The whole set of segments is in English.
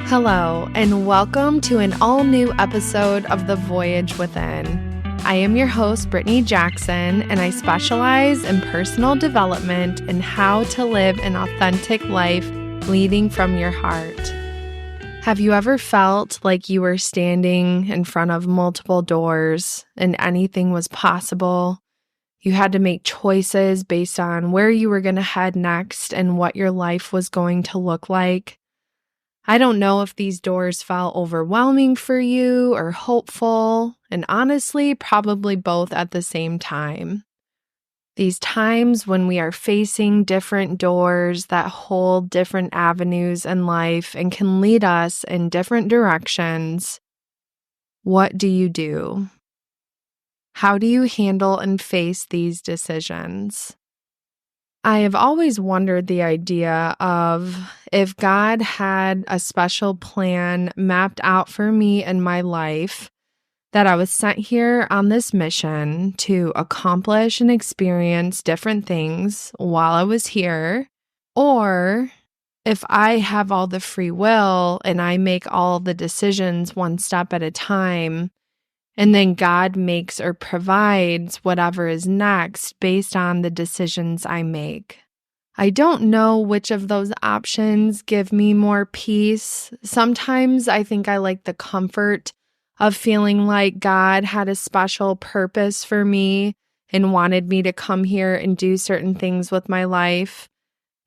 Hello, and welcome to an all-new episode of The Voyage Within. I am your host, Brittany Jackson, and I specialize in personal development and how to live an authentic life leading from your heart. Have you ever felt like you were standing in front of multiple doors and anything was possible? You had to make choices based on where you were going to head next and what your life was going to look like. I don't know if these doors felt overwhelming for you or hopeful, and honestly, probably both at the same time. These times when we are facing different doors that hold different avenues in life and can lead us in different directions, what do you do? How do you handle and face these decisions? I have always wondered the idea of if God had a special plan mapped out for me in my life, that I was sent here on this mission to accomplish and experience different things while I was here, or if I have all the free will and I make all the decisions one step at a time, and then God makes or provides whatever is next based on the decisions I make. I don't know which of those options give me more peace. Sometimes I think I like the comfort of feeling like God had a special purpose for me and wanted me to come here and do certain things with my life.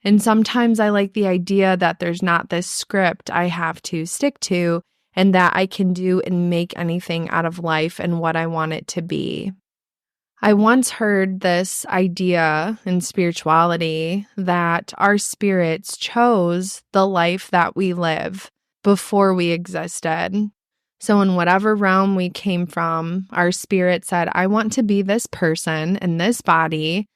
And sometimes I like the idea that there's not this script I have to stick to, and that I can do and make anything out of life and what I want it to be. I once heard this idea in spirituality that our spirits chose the life that we live before we existed. So in whatever realm we came from, our spirit said, I want to be this person in this body,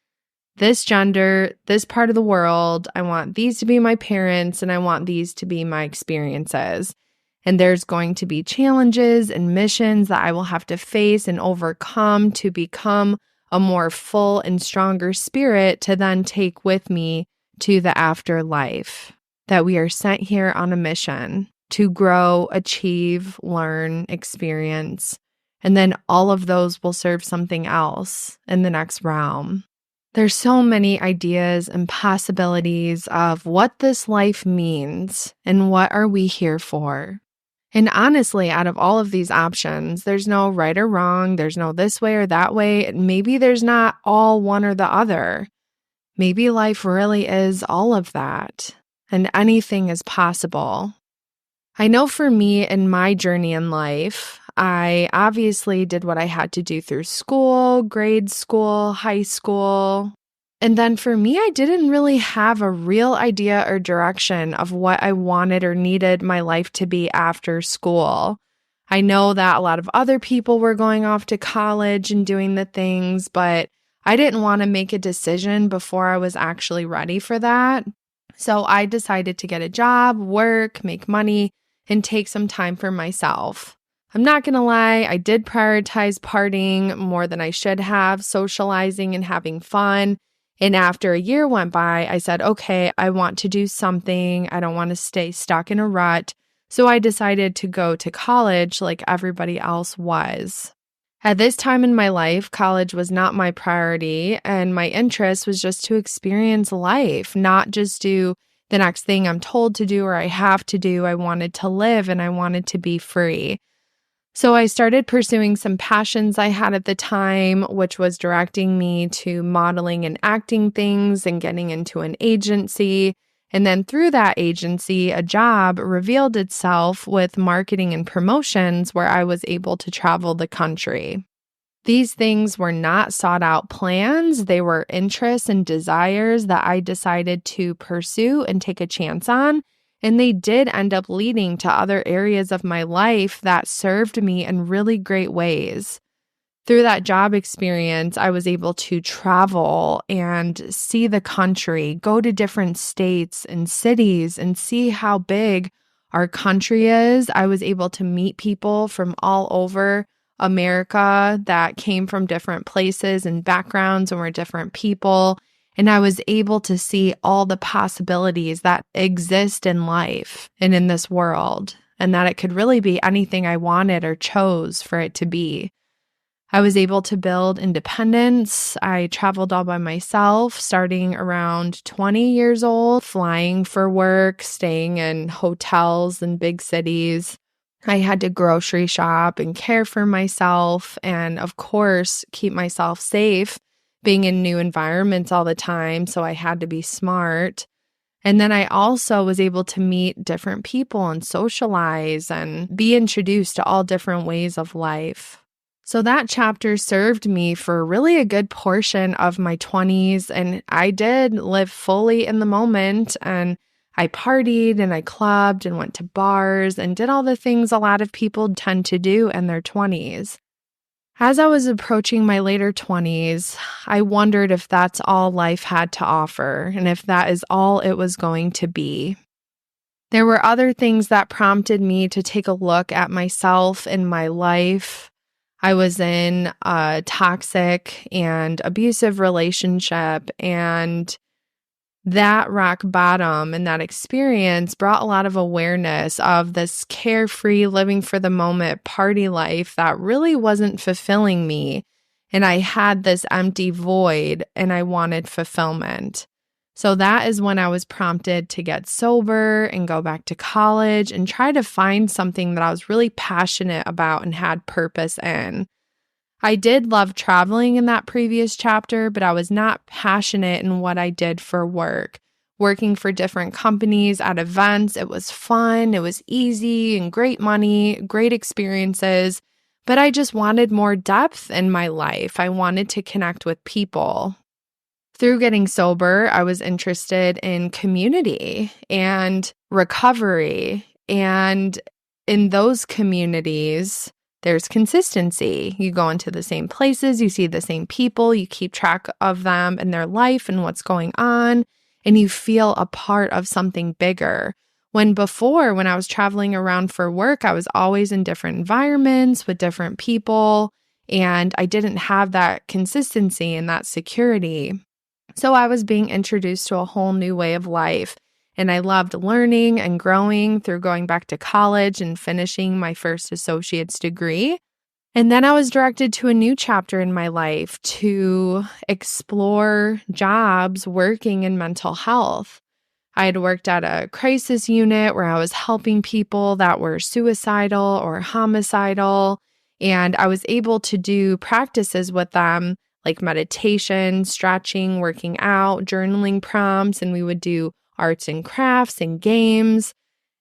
this gender, this part of the world. I want these to be my parents, and I want these to be my experiences. And there's going to be challenges and missions that I will have to face and overcome to become a more full and stronger spirit to then take with me to the afterlife. That we are sent here on a mission to grow, achieve, learn, experience. And then all of those will serve something else in the next realm. There's so many ideas and possibilities of what this life means and what are we here for. And honestly, out of all of these options, there's no right or wrong. There's no this way or that way. Maybe there's not all one or the other. Maybe life really is all of that, and anything is possible. I know for me in my journey in life, I obviously did what I had to do through school, grade school, high school. And then for me, I didn't really have a real idea or direction of what I wanted or needed my life to be after school. I know that a lot of other people were going off to college and doing the things, but I didn't want to make a decision before I was actually ready for that. So I decided to get a job, work, make money, and take some time for myself. I'm not going to lie, I did prioritize partying more than I should have, socializing and having fun. And after a year went by, I said, okay, I want to do something. I don't want to stay stuck in a rut. So I decided to go to college like everybody else was. At this time in my life, college was not my priority, and my interest was just to experience life, not just do the next thing I'm told to do or I have to do. I wanted to live and I wanted to be free. So I started pursuing some passions I had at the time, which was directing me to modeling and acting things and getting into an agency. And then through that agency, a job revealed itself with marketing and promotions where I was able to travel the country. These things were not sought out plans. They were interests and desires that I decided to pursue and take a chance on. And they did end up leading to other areas of my life that served me in really great ways. Through that job experience, I was able to travel and see the country, go to different states and cities and see how big our country is. I was able to meet people from all over America that came from different places and backgrounds and were different people. And I was able to see all the possibilities that exist in life and in this world, and that it could really be anything I wanted or chose for it to be. I was able to build independence. I traveled all by myself, starting around 20 years old, flying for work, staying in hotels in big cities. I had to grocery shop and care for myself and, of course, keep myself safe, being in new environments all the time, so I had to be smart. And then I also was able to meet different people and socialize and be introduced to all different ways of life. So that chapter served me for really a good portion of my 20s, and I did live fully in the moment, and I partied and I clubbed and went to bars and did all the things a lot of people tend to do in their 20s. As I was approaching my later 20s, I wondered if that's all life had to offer and if that is all it was going to be. There were other things that prompted me to take a look at myself and my life. I was in a toxic and abusive relationship, and that rock bottom and that experience brought a lot of awareness of this carefree, living for the moment party life that really wasn't fulfilling me. And I had this empty void and I wanted fulfillment. So that is when I was prompted to get sober and go back to college and try to find something that I was really passionate about and had purpose in. I did love traveling in that previous chapter, but I was not passionate in what I did for work. Working for different companies at events, it was fun, it was easy and great money, great experiences, but I just wanted more depth in my life. I wanted to connect with people. Through getting sober, I was interested in community and recovery, and in those communities, there's consistency. You go into the same places, you see the same people, you keep track of them and their life and what's going on, and you feel a part of something bigger. When I was traveling around for work, I was always in different environments with different people, and I didn't have that consistency and that security. So I was being introduced to a whole new way of life. And I loved learning and growing through going back to college and finishing my first associate's degree. And then I was directed to a new chapter in my life to explore jobs working in mental health. I had worked at a crisis unit where I was helping people that were suicidal or homicidal, and I was able to do practices with them like meditation, stretching, working out, journaling prompts, and we would do arts and crafts and games,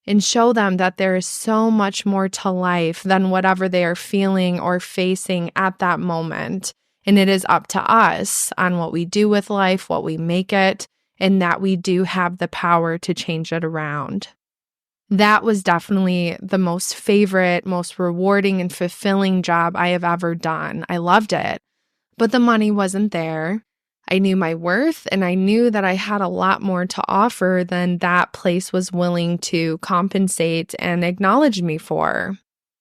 and show them that there is so much more to life than whatever they are feeling or facing at that moment. And it is up to us on what we do with life, what we make it, and that we do have the power to change it around. That was definitely the most favorite, most rewarding and fulfilling job I have ever done. I loved it, but the money wasn't there. I knew my worth, and I knew that I had a lot more to offer than that place was willing to compensate and acknowledge me for.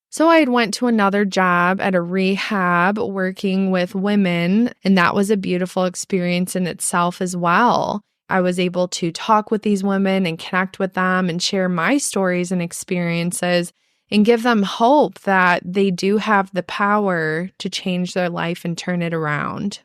So I had went to another job at a rehab working with women, and that was a beautiful experience in itself as well. I was able to talk with these women and connect with them and share my stories and experiences and give them hope that they do have the power to change their life and turn it around.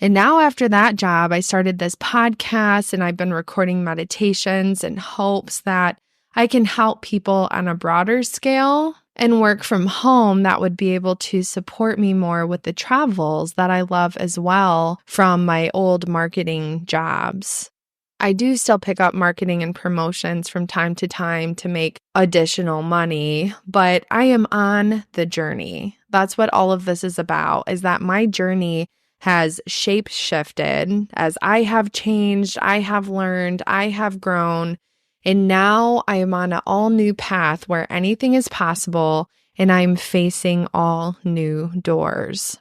And now after that job, I started this podcast, and I've been recording meditations in hopes that I can help people on a broader scale and work from home that would be able to support me more with the travels that I love as well from my old marketing jobs. I do still pick up marketing and promotions from time to time to make additional money, but I am on the journey. That's what all of this is about, is that my journey has shape-shifted as I have changed, I have learned, I have grown, and now I am on an all-new path where anything is possible, and I'm facing all new doors.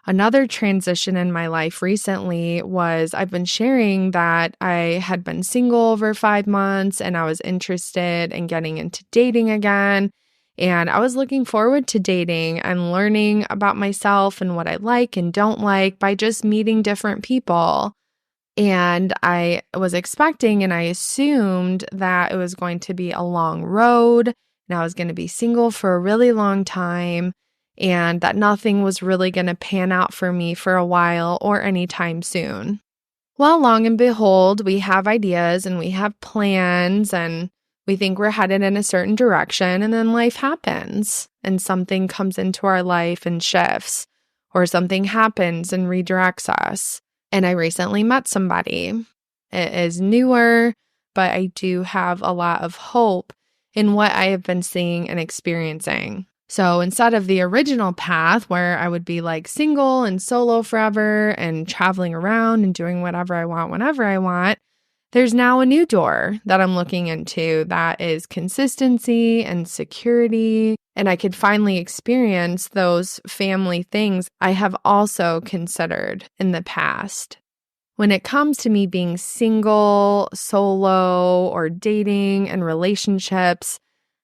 Another transition in my life recently was I've been sharing that I had been single over 5 months, and I was interested in getting into dating again. And I was looking forward to dating and learning about myself and what I like and don't like by just meeting different people. And I was expecting and I assumed that it was going to be a long road and I was going to be single for a really long time and that nothing was really going to pan out for me for a while or anytime soon. Well, long and behold, we have ideas and we have plans and we think we're headed in a certain direction, and then life happens and something comes into our life and shifts, or something happens and redirects us. And I recently met somebody. It is newer, but I do have a lot of hope in what I have been seeing and experiencing. So instead of the original path where I would be like single and solo forever and traveling around and doing whatever I want whenever I want, there's now a new door that I'm looking into that is consistency and security, and I could finally experience those family things I have also considered in the past. When it comes to me being single, solo, or dating and relationships,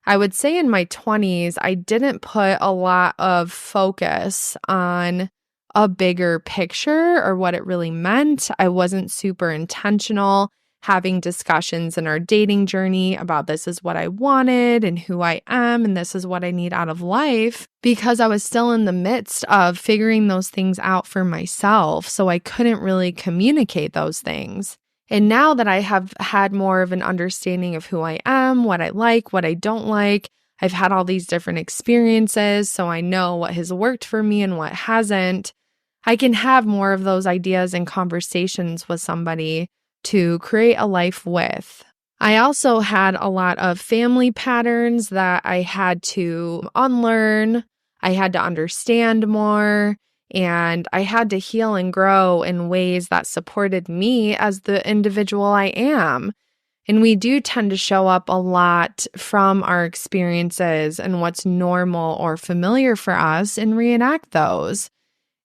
I would say in my 20s, I didn't put a lot of focus on a bigger picture or what it really meant. I wasn't super intentional having discussions in our dating journey about this is what I wanted and who I am and this is what I need out of life, because I was still in the midst of figuring those things out for myself, so I couldn't really communicate those things. And now that I have had more of an understanding of who I am, what I like, what I don't like, I've had all these different experiences, so I know what has worked for me and what hasn't. I can have more of those ideas and conversations with somebody to create a life with. I also had a lot of family patterns that I had to unlearn. I had to understand more, and I had to heal and grow in ways that supported me as the individual I am. And we do tend to show up a lot from our experiences and what's normal or familiar for us and reenact those.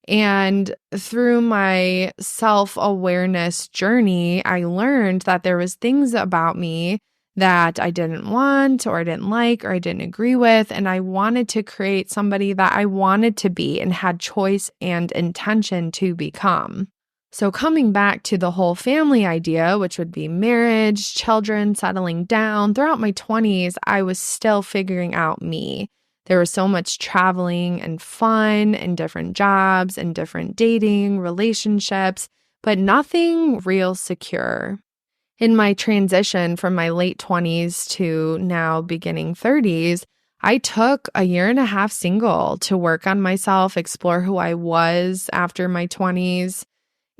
And through my self-awareness journey, I learned that there was things about me that I didn't want or I didn't like or I didn't agree with, and I wanted to create somebody that I wanted to be and had choice and intention to become. So coming back to the whole family idea, which would be marriage, children, settling down, throughout my 20s, I was still figuring out me. There was so much traveling and fun and different jobs and different dating, relationships, but nothing real secure. In my transition from my late 20s to now beginning 30s, I took a year and a half single to work on myself, explore who I was after my 20s.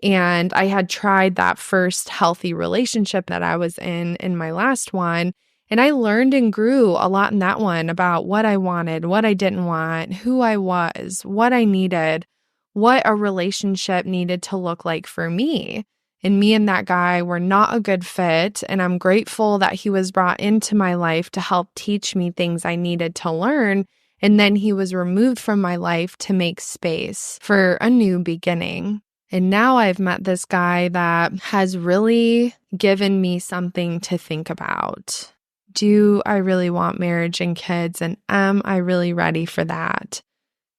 And I had tried that first healthy relationship that I was in my last one. And I learned and grew a lot in that one about what I wanted, what I didn't want, who I was, what I needed, what a relationship needed to look like for me. And me and that guy were not a good fit. And I'm grateful that he was brought into my life to help teach me things I needed to learn. And then he was removed from my life to make space for a new beginning. And now I've met this guy that has really given me something to think about. Do I really want marriage and kids? And am I really ready for that?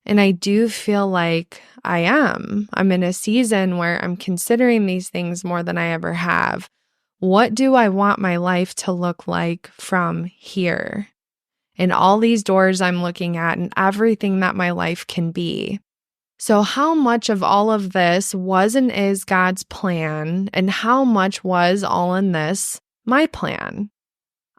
And I do feel like I am. I'm in a season where I'm considering these things more than I ever have. What do I want my life to look like from here? And all these doors I'm looking at and everything that my life can be. So how much of all of this was and is God's plan, and how much was all in this my plan?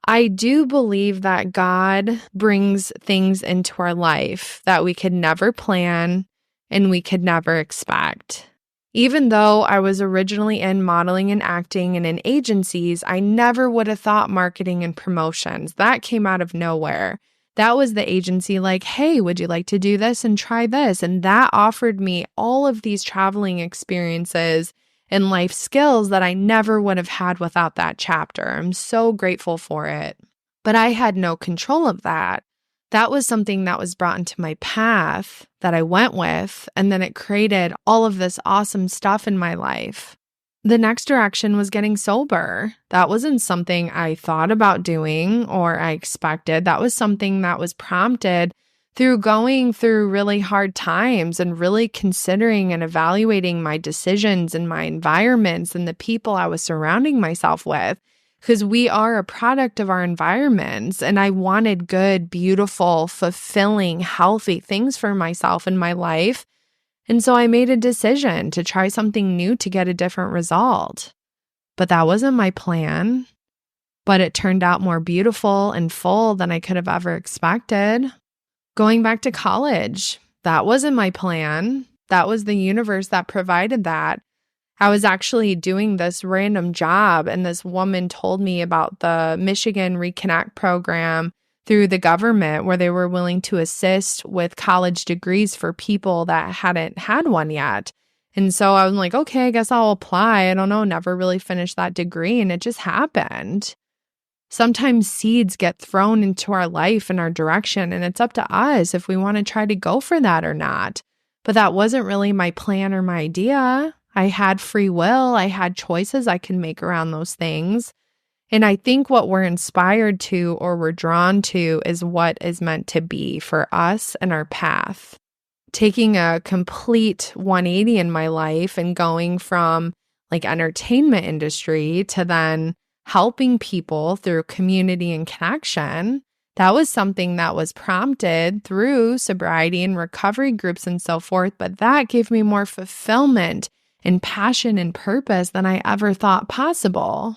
I do believe that God brings things into our life that we could never plan and we could never expect. Even though I was originally in modeling and acting and in agencies, I never would have thought marketing and promotions. That came out of nowhere. That was the agency like, hey, would you like to do this and try this? And that offered me all of these traveling experiences and life skills that I never would have had without that chapter. I'm so grateful for it. But I had no control of that. That was something that was brought into my path that I went with, and then it created all of this awesome stuff in my life. The next direction was getting sober. That wasn't something I thought about doing or I expected. That was something that was prompted through going through really hard times and really considering and evaluating my decisions and my environments and the people I was surrounding myself with, because we are a product of our environments. And I wanted good, beautiful, fulfilling, healthy things for myself in my life. And so I made a decision to try something new to get a different result. But that wasn't my plan. But it turned out more beautiful and full than I could have ever expected. Going back to college, that wasn't my plan. That was the universe that provided that. I was actually doing this random job, and this woman told me about the Michigan Reconnect program through the government, where they were willing to assist with college degrees for people that hadn't had one yet. And so I was like, okay, I guess I'll apply. I don't know, never really finished that degree, and it just happened. Sometimes seeds get thrown into our life and our direction, and it's up to us if we want to try to go for that or not. But that wasn't really my plan or my idea. I had free will. I had choices I can make around those things. And I think what we're inspired to or we're drawn to is what is meant to be for us and our path. Taking a complete 180 in my life and going from like entertainment industry to then helping people through community and connection, that was something that was prompted through sobriety and recovery groups and so forth. But that gave me more fulfillment and passion and purpose than I ever thought possible.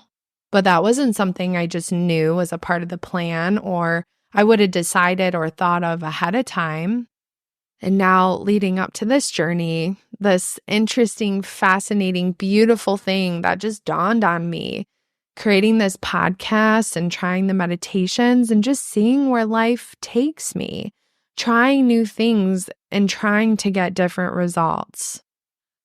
But that wasn't something I just knew was a part of the plan or I would have decided or thought of ahead of time. And now leading up to this journey, this interesting, fascinating, beautiful thing that just dawned on me, creating this podcast and trying the meditations and just seeing where life takes me, trying new things and trying to get different results.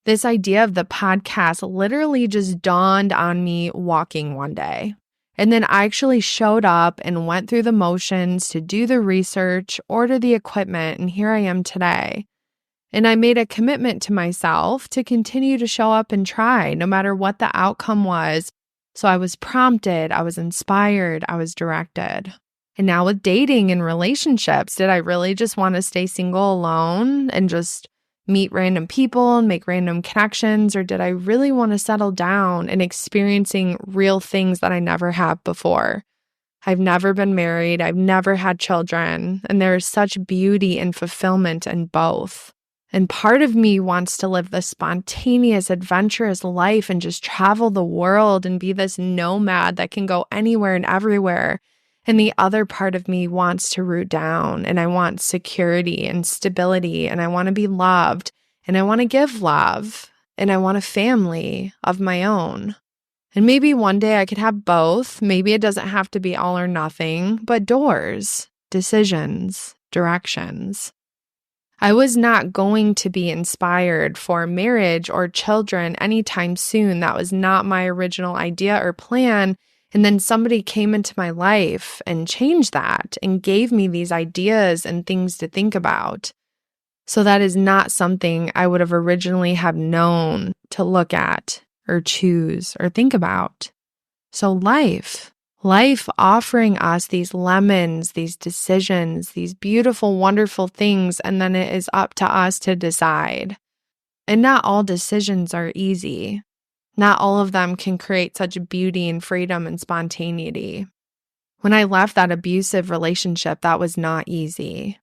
This idea of the podcast literally just dawned on me walking one day. And then I actually showed up and went through the motions to do the research, order the equipment, and here I am today. And I made a commitment to myself to continue to show up and try, no matter what the outcome was. So I was prompted, I was inspired, I was directed. And now with dating and relationships, did I really just want to stay single alone and just meet random people and make random connections? Or did I really want to settle down and experiencing real things that I never have before? I've never been married. I've never had children. And there is such beauty and fulfillment in both. And part of me wants to live this spontaneous, adventurous life and just travel the world and be this nomad that can go anywhere and everywhere. And the other part of me wants to root down, and I want security and stability, and I want to be loved, and I want to give love, and I want a family of my own. And maybe one day I could have both. Maybe it doesn't have to be all or nothing, but doors, decisions, directions. I was not going to be inspired for marriage or children anytime soon. That was not my original idea or plan. And then somebody came into my life and changed that and gave me these ideas and things to think about. So that is not something I would have originally have known to look at or choose or think about. So life offering us these lemons, these decisions, these beautiful, wonderful things, and then it is up to us to decide. And not all decisions are easy. Not all of them can create such beauty and freedom and spontaneity. When I left that abusive relationship, that was not easy.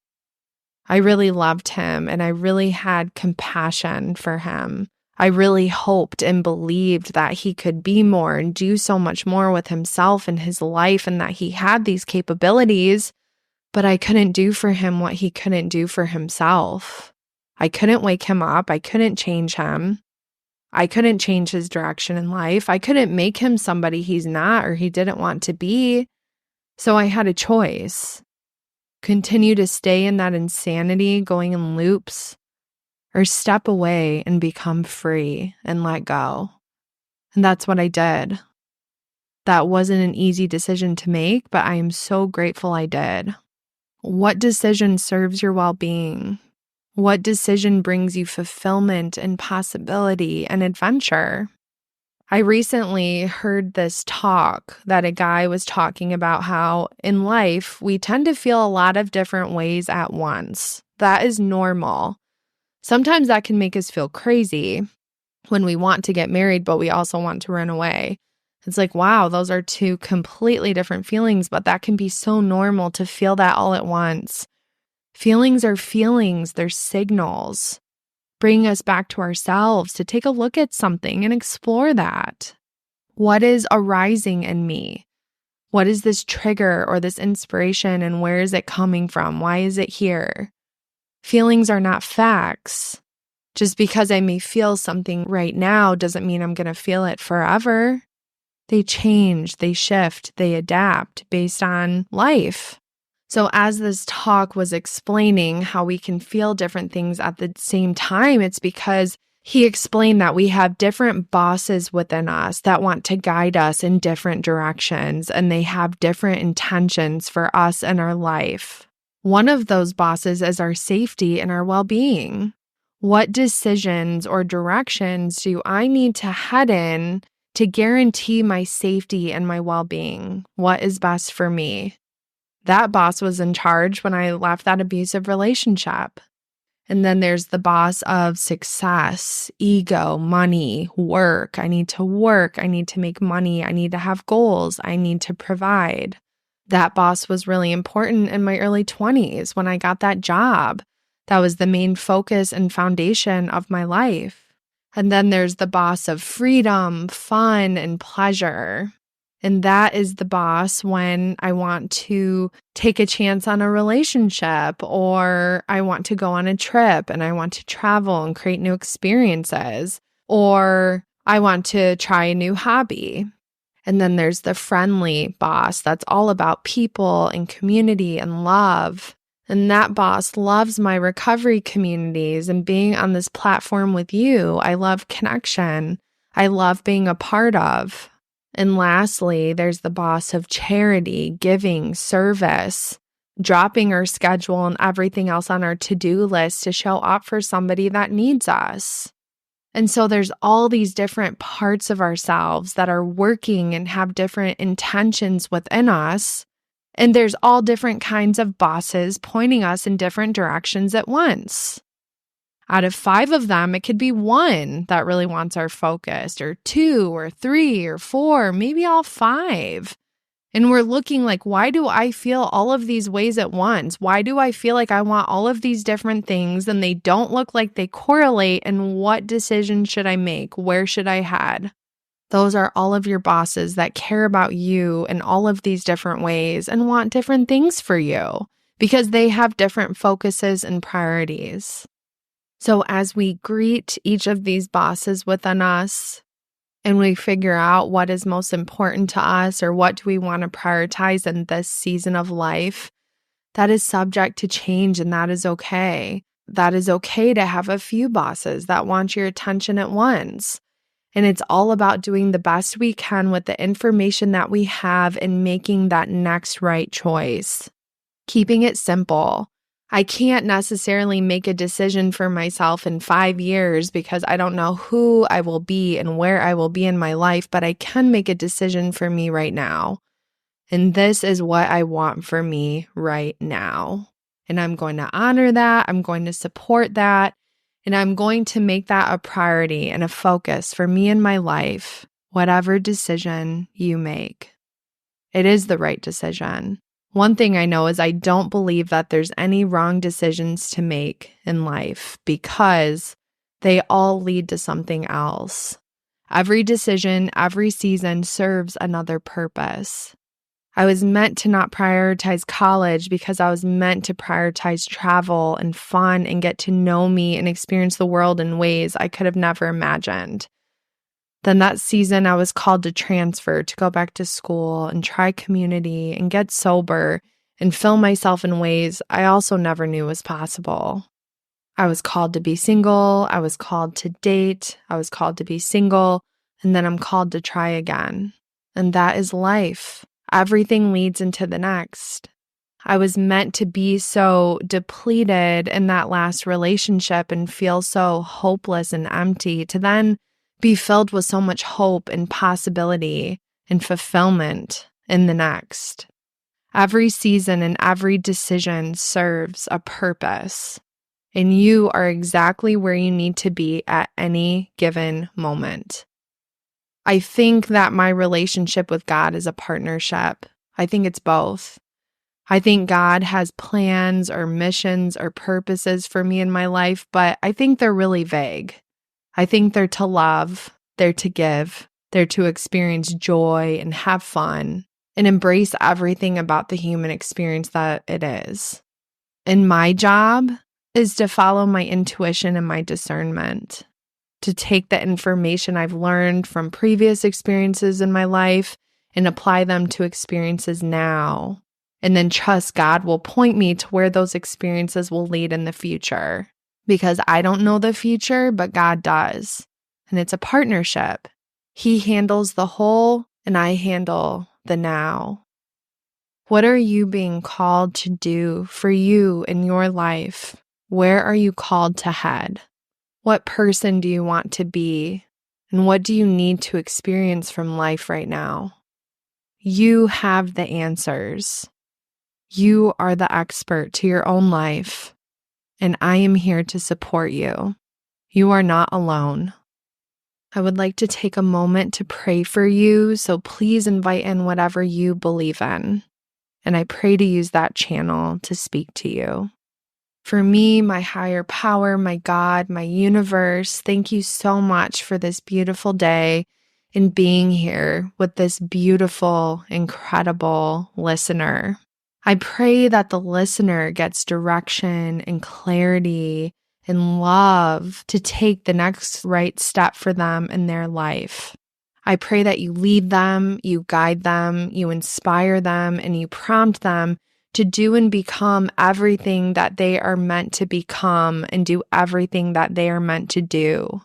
I really loved him and I really had compassion for him. I really hoped and believed that he could be more and do so much more with himself and his life and that he had these capabilities, but I couldn't do for him what he couldn't do for himself. I couldn't wake him up. I couldn't change him. I couldn't change his direction in life. I couldn't make him somebody he's not or he didn't want to be. So I had a choice. Continue to stay in that insanity, going in loops, or step away and become free and let go. And that's what I did. That wasn't an easy decision to make, but I am so grateful I did. What decision serves your well-being? What decision brings you fulfillment and possibility and adventure? I recently heard this talk that a guy was talking about how in life we tend to feel a lot of different ways at once. That is normal. Sometimes that can make us feel crazy when we want to get married, but we also want to run away. It's like, wow, those are two completely different feelings, but that can be so normal to feel that all at once. Feelings are feelings, they're signals. Bring us back to ourselves to take a look at something and explore that. What is arising in me? What is this trigger or this inspiration, and where is it coming from? Why is it here? Feelings are not facts. Just because I may feel something right now doesn't mean I'm going to feel it forever. They change, they shift, they adapt based on life. So as this talk was explaining how we can feel different things at the same time, it's because he explained that we have different bosses within us that want to guide us in different directions, and they have different intentions for us and our life. One of those bosses is our safety and our well-being. What decisions or directions do I need to head in to guarantee my safety and my well-being? What is best for me? That boss was in charge when I left that abusive relationship. And then there's the boss of success, ego, money, work. I need to work. I need to make money. I need to have goals. I need to provide. That boss was really important in my early 20s when I got that job. That was the main focus and foundation of my life. And then there's the boss of freedom, fun, and pleasure. And that is the boss when I want to take a chance on a relationship, or I want to go on a trip and I want to travel and create new experiences, or I want to try a new hobby. And then there's the friendly boss that's all about people and community and love. And that boss loves my recovery communities and being on this platform with you. I love connection. I love being a part of. And lastly, there's the boss of charity, giving, service, dropping our schedule and everything else on our to-do list to show up for somebody that needs us. And so there's all these different parts of ourselves that are working and have different intentions within us. And there's all different kinds of bosses pointing us in different directions at once. Out of 5 of them, it could be 1 that really wants our focus, or 2 or 3 or 4, maybe all 5. And we're looking like, why do I feel all of these ways at once? Why do I feel like I want all of these different things and they don't look like they correlate? And what decision should I make? Where should I head? Those are all of your bosses that care about you in all of these different ways and want different things for you because they have different focuses and priorities. So as we greet each of these bosses within us and we figure out what is most important to us or what do we want to prioritize in this season of life, that is subject to change, and that is okay. That is okay to have a few bosses that want your attention at once. And it's all about doing the best we can with the information that we have and making that next right choice. Keeping it simple. I can't necessarily make a decision for myself in 5 years because I don't know who I will be and where I will be in my life, but I can make a decision for me right now. And this is what I want for me right now. And I'm going to honor that. I'm going to support that. And I'm going to make that a priority and a focus for me in my life, whatever decision you make. It is the right decision. One thing I know is I don't believe that there's any wrong decisions to make in life because they all lead to something else. Every decision, every season serves another purpose. I was meant to not prioritize college because I was meant to prioritize travel and fun and get to know me and experience the world in ways I could have never imagined. Then that season, I was called to transfer, to go back to school and try community and get sober and fill myself in ways I also never knew was possible. I was called to be single. I was called to date. I was called to be single. And then I'm called to try again. And that is life. Everything leads into the next. I was meant to be so depleted in that last relationship and feel so hopeless and empty to then be filled with so much hope and possibility and fulfillment in the next. Every season and every decision serves a purpose, and you are exactly where you need to be at any given moment. I think that my relationship with God is a partnership. I think it's both. I think God has plans or missions or purposes for me in my life, but I think they're really vague. I think they're to love, they're to give, they're to experience joy and have fun and embrace everything about the human experience that it is. And my job is to follow my intuition and my discernment, to take the information I've learned from previous experiences in my life and apply them to experiences now, and then trust God will point me to where those experiences will lead in the future. Because I don't know the future, but God does. And it's a partnership. He handles the whole, and I handle the now. What are you being called to do for you in your life? Where are you called to head? What person do you want to be? And what do you need to experience from life right now? You have the answers. You are the expert to your own life, and I am here to support you. You are not alone. I would like to take a moment to pray for you, so please invite in whatever you believe in, and I pray to use that channel to speak to you. For me, my higher power, my God, my universe, thank you so much for this beautiful day and being here with this beautiful, incredible listener. I pray that the listener gets direction and clarity and love to take the next right step for them in their life. I pray that you lead them, you guide them, you inspire them, and you prompt them to do and become everything that they are meant to become and do everything that they are meant to do.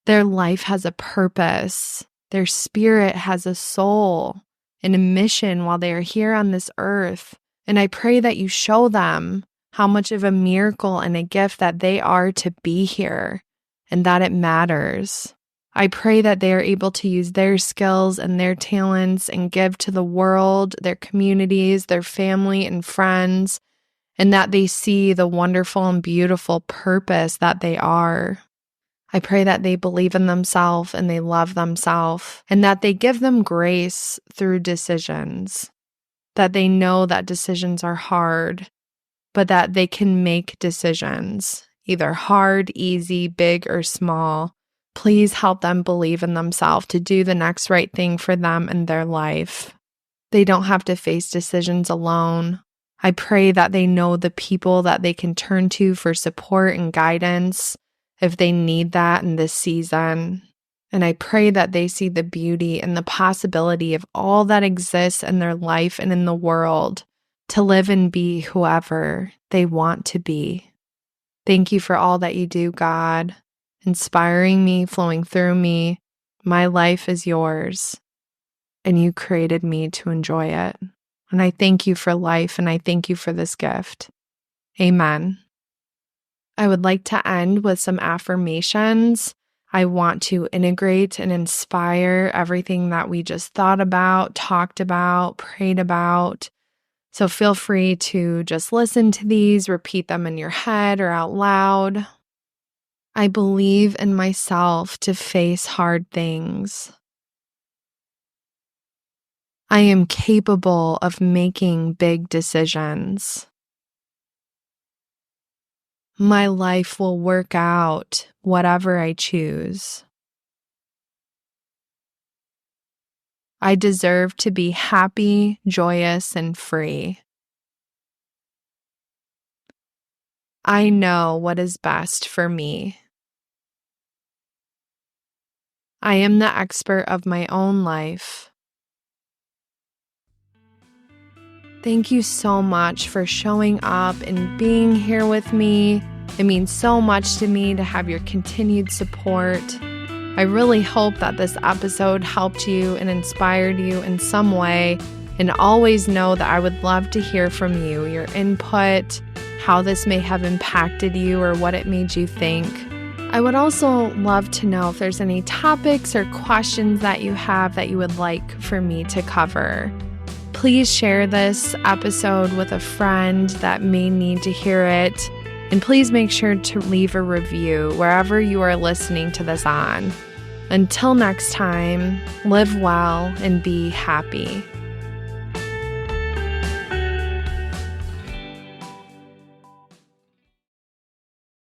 Their life has a purpose. Their spirit has a soul and a mission while they are here on this earth. And I pray that you show them how much of a miracle and a gift that they are to be here and that it matters. I pray that they are able to use their skills and their talents and give to the world, their communities, their family and friends, and that they see the wonderful and beautiful purpose that they are. I pray that they believe in themselves and they love themselves, and that they give them grace through decisions, that they know that decisions are hard, but that they can make decisions, either hard, easy, big, or small. Please help them believe in themselves to do the next right thing for them in their life. They don't have to face decisions alone. I pray that they know the people that they can turn to for support and guidance if they need that in this season. And I pray that they see the beauty and the possibility of all that exists in their life and in the world to live and be whoever they want to be. Thank you for all that you do, God, inspiring me, flowing through me. My life is yours, and you created me to enjoy it. And I thank you for life, and I thank you for this gift. Amen. I would like to end with some affirmations. I want to integrate and inspire everything that we just thought about, talked about, prayed about. So feel free to just listen to these, repeat them in your head or out loud. I believe in myself to face hard things. I am capable of making big decisions. My life will work out whatever I choose. I deserve to be happy, joyous, and free. I know what is best for me. I am the expert of my own life. Thank you so much for showing up and being here with me. It means so much to me to have your continued support. I really hope that this episode helped you and inspired you in some way. And always know that I would love to hear from you, your input, how this may have impacted you or what it made you think. I would also love to know if there's any topics or questions that you have that you would like for me to cover. Please share this episode with a friend that may need to hear it. And please make sure to leave a review wherever you are listening to this on. Until next time, live well and be happy.